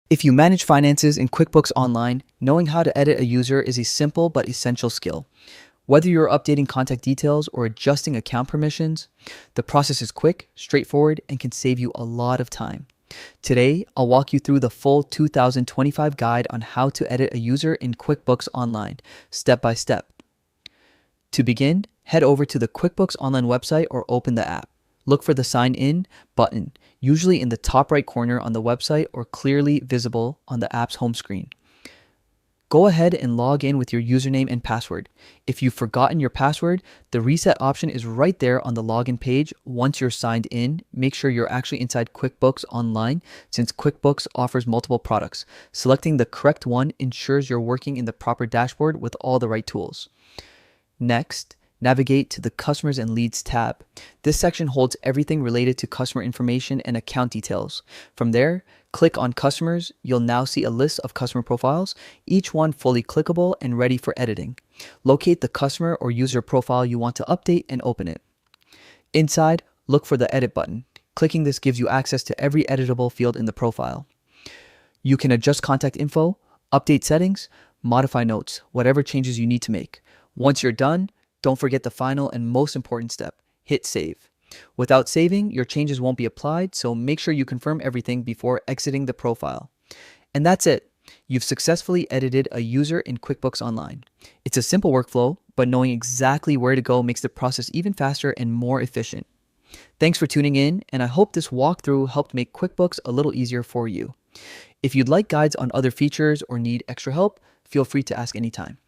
If you manage finances in QuickBooks Online, knowing how to edit a user is a simple but essential skill. Whether you're updating contact details or adjusting account permissions, the process is quick, straightforward, and can save you a lot of time. Today, I'll walk you through the full 2025 guide on how to edit a user in QuickBooks Online, step by step. To begin, head over to the QuickBooks Online website or open the app. Look for the Sign In button, usually in the top right corner on the website or clearly visible on the app's home screen. Go ahead and log in with your username and password. If you've forgotten your password, the reset option is right there on the login page. Once you're signed in, make sure you're actually inside QuickBooks Online since QuickBooks offers multiple products. Selecting the correct one ensures you're working in the proper dashboard with all the right tools. Next, navigate to the Customers and Leads tab. This section holds everything related to customer information and account details. From there, click on Customers. You'll now see a list of customer profiles, each one fully clickable and ready for editing. Locate the customer or user profile you want to update and open it. Inside, look for the Edit button. Clicking this gives you access to every editable field in the profile. You can adjust contact info, update settings, modify notes, whatever changes you need to make. Once you're done, don't forget the final and most important step, hit save. Without saving, your changes won't be applied, so make sure you confirm everything before exiting the profile. And that's it. You've successfully edited a user in QuickBooks Online. It's a simple workflow, but knowing exactly where to go makes the process even faster and more efficient. Thanks for tuning in, and I hope this walkthrough helped make QuickBooks a little easier for you. If you'd like guides on other features or need extra help, feel free to ask anytime.